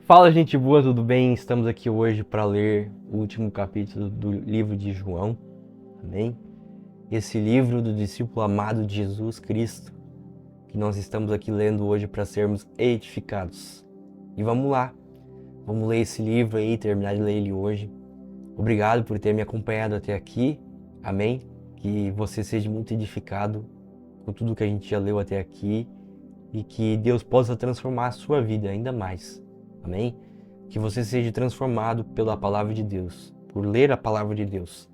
Fala, gente boa, tudo bem? Estamos aqui hoje para ler o último capítulo do livro de João, amém? Esse livro do discípulo amado de Jesus Cristo, que nós estamos aqui lendo hoje para sermos edificados. E vamos lá, vamos ler esse livro aí, terminar de ler ele hoje. Obrigado por ter me acompanhado até aqui, amém? Que você seja muito edificado com tudo que a gente já leu até aqui e que Deus possa transformar a sua vida ainda mais. Amém? Que você seja transformado pela palavra de Deus, por ler a palavra de Deus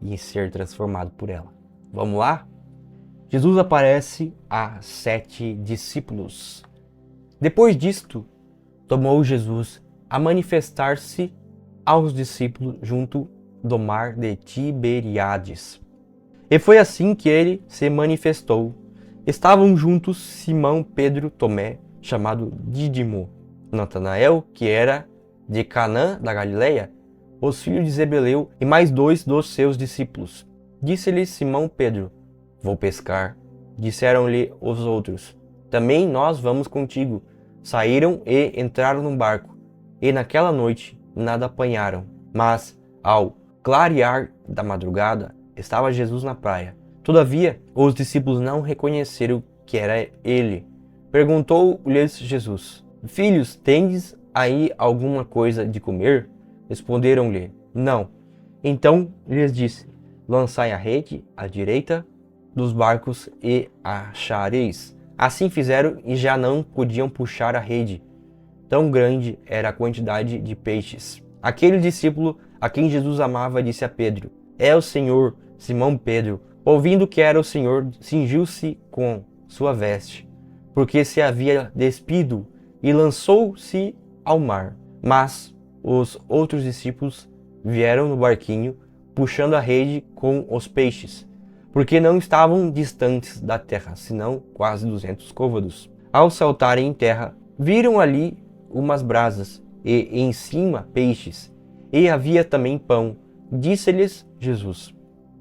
e ser transformado por ela. Vamos lá? Jesus aparece a 7 discípulos. Depois disto, tomou Jesus a manifestar-se aos discípulos junto do mar de Tiberíades. E foi assim que ele se manifestou. Estavam juntos Simão, Pedro, Tomé, chamado Dídimo, Natanael, que era de Canaã da Galileia, os filhos de Zebedeu e mais 2 dos seus discípulos. Disse-lhe Simão Pedro: Vou pescar. Disseram-lhe os outros: Também nós vamos contigo. Saíram e entraram no barco, e naquela noite nada apanharam. Mas, ao clarear da madrugada, estava Jesus na praia. Todavia, os discípulos não reconheceram que era ele. Perguntou-lhes Jesus: Filhos, tendes aí alguma coisa de comer? Responderam-lhe: Não. Então lhes disse: Lançai a rede à direita dos barcos e achareis. Assim fizeram e já não podiam puxar a rede. Tão grande era a quantidade de peixes. Aquele discípulo a quem Jesus amava disse a Pedro: É o Senhor. Simão Pedro, ouvindo que era o Senhor, cingiu-se com sua veste, porque se havia despido, e lançou-se ao mar. Mas os outros discípulos vieram no barquinho, puxando a rede com os peixes, porque não estavam distantes da terra, senão quase 200 côvados. Ao saltarem em terra, viram ali umas brasas, e em cima peixes, e havia também pão. Disse-lhes Jesus: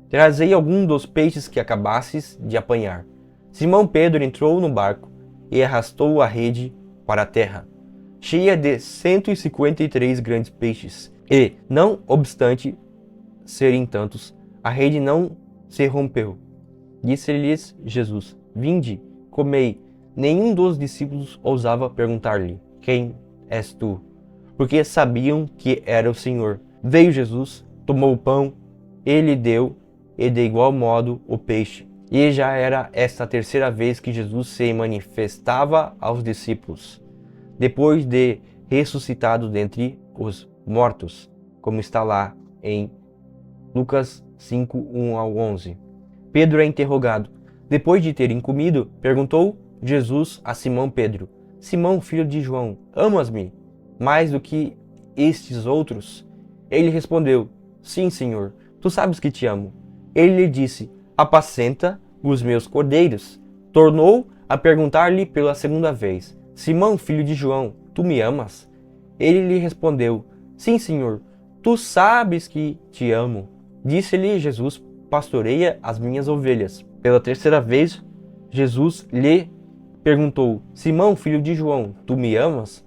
Trazei algum dos peixes que acabastes de apanhar. Simão Pedro entrou no barco e arrastou a rede para a terra, cheia de 153 grandes peixes. E, não obstante serem tantos, a rede não se rompeu. Disse-lhes Jesus: Vinde, comei. Nenhum dos discípulos ousava perguntar-lhe: Quem és tu? Porque sabiam que era o Senhor. Veio Jesus, tomou o pão, ele deu, e de igual modo o peixe. E já era esta a terceira vez que Jesus se manifestava aos discípulos, depois de ressuscitado dentre os mortos, como está lá em Lucas 5, 1 ao 11. Pedro é interrogado. Depois de terem comido, perguntou Jesus a Simão Pedro: Simão, filho de João, amas-me mais do que estes outros? Ele respondeu: Sim, Senhor, tu sabes que te amo. Ele lhe disse: Apacenta os meus cordeiros. Tornou a perguntar-lhe pela segunda vez: Simão, filho de João, tu me amas? Ele lhe respondeu: Sim, Senhor, tu sabes que te amo. Disse-lhe Jesus: Pastoreia as minhas ovelhas. Pela terceira vez, Jesus lhe perguntou: Simão, filho de João, tu me amas?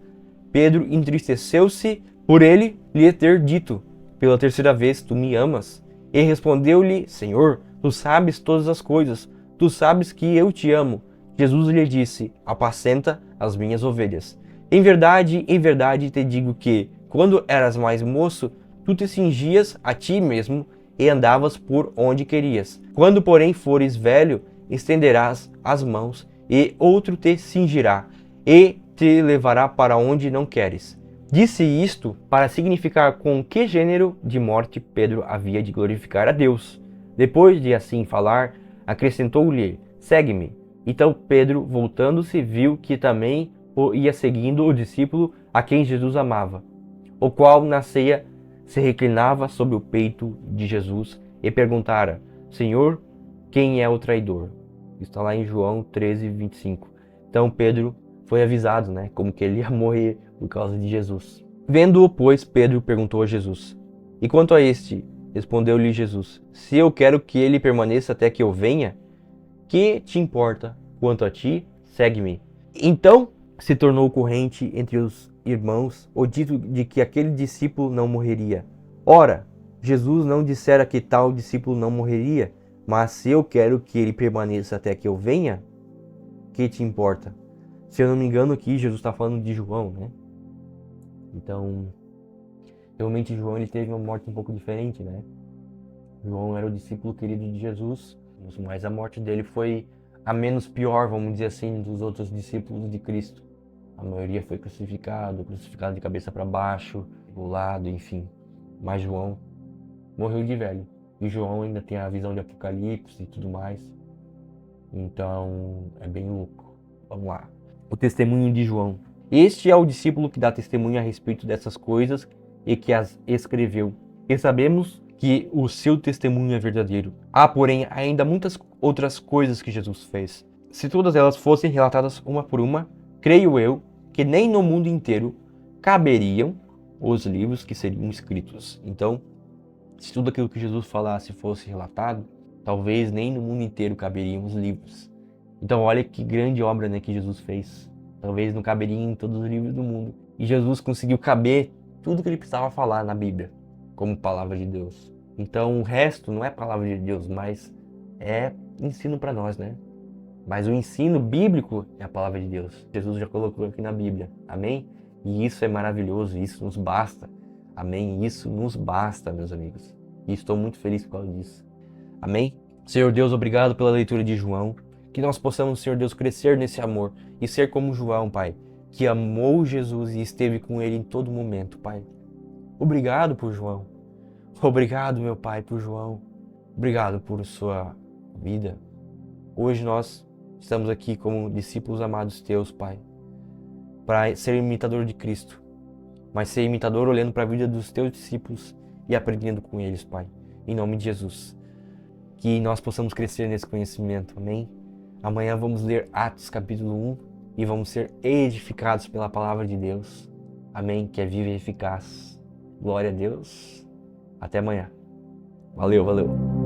Pedro entristeceu-se por ele lhe ter dito pela terceira vez: Tu me amas? E respondeu-lhe: Senhor, tu sabes todas as coisas, tu sabes que eu te amo. Jesus lhe disse: Apacenta as minhas ovelhas. Em verdade te digo que, quando eras mais moço, tu te cingias a ti mesmo e andavas por onde querias. Quando, porém, fores velho, estenderás as mãos, e outro te cingirá, e te levará para onde não queres. Disse isto para significar com que gênero de morte Pedro havia de glorificar a Deus. Depois de assim falar, acrescentou-lhe: Segue-me. Então Pedro, voltando-se, viu que também o ia seguindo o discípulo a quem Jesus amava, o qual na ceia se reclinava sobre o peito de Jesus e perguntara: Senhor, quem é o traidor? Está lá em João 13, 25. Então Pedro foi avisado, como que ele ia morrer por causa de Jesus. Vendo-o, pois, Pedro perguntou a Jesus: E quanto a este? Respondeu-lhe Jesus: Se eu quero que ele permaneça até que eu venha, que te importa? Quanto a ti, segue-me. Então se tornou corrente entre os irmãos, o dito de que aquele discípulo não morreria. Ora, Jesus não dissera que tal discípulo não morreria, mas se eu quero que ele permaneça até que eu venha, que te importa? Se eu não me engano aqui, Jesus está falando de João, né? Então, realmente João ele teve uma morte um pouco diferente, né? João era o discípulo querido de Jesus, mas a morte dele foi a menos pior, vamos dizer assim, dos outros discípulos de Cristo. A maioria foi crucificado de cabeça para baixo, rolado, enfim. Mas João morreu de velho. E João ainda tem a visão de Apocalipse e tudo mais. Então, é bem louco. Vamos lá. O testemunho de João. Este é o discípulo que dá testemunho a respeito dessas coisas e que as escreveu. E sabemos que o seu testemunho é verdadeiro. Há, porém, ainda muitas outras coisas que Jesus fez. Se todas elas fossem relatadas uma por uma, creio eu que nem no mundo inteiro caberiam os livros que seriam escritos. Então, se tudo aquilo que Jesus falasse fosse relatado, talvez nem no mundo inteiro caberiam os livros. Então, olha que grande obra, né, que Jesus fez. Talvez não caberia em todos os livros do mundo. E Jesus conseguiu caber tudo que ele precisava falar na Bíblia, como palavra de Deus. Então, o resto não é palavra de Deus, mas é ensino para nós, né? Mas o ensino bíblico é a palavra de Deus. Jesus já colocou aqui na Bíblia. Amém? E isso é maravilhoso, isso nos basta. Amém? Isso nos basta, meus amigos. E estou muito feliz por causa disso. Amém? Senhor Deus, obrigado pela leitura de João. Que nós possamos, Senhor Deus, crescer nesse amor e ser como João, Pai, que amou Jesus e esteve com ele em todo momento, Pai. Obrigado por João. Obrigado, meu Pai, por João. Obrigado por sua vida. Hoje nós estamos aqui como discípulos amados teus, Pai, para ser imitador de Cristo, mas ser imitador olhando para a vida dos teus discípulos e aprendendo com eles, Pai. Em nome de Jesus. Que nós possamos crescer nesse conhecimento, amém? Amanhã vamos ler Atos capítulo 1 e vamos ser edificados pela palavra de Deus, amém? Que é viva e eficaz. Glória a Deus. Até amanhã. Valeu, valeu.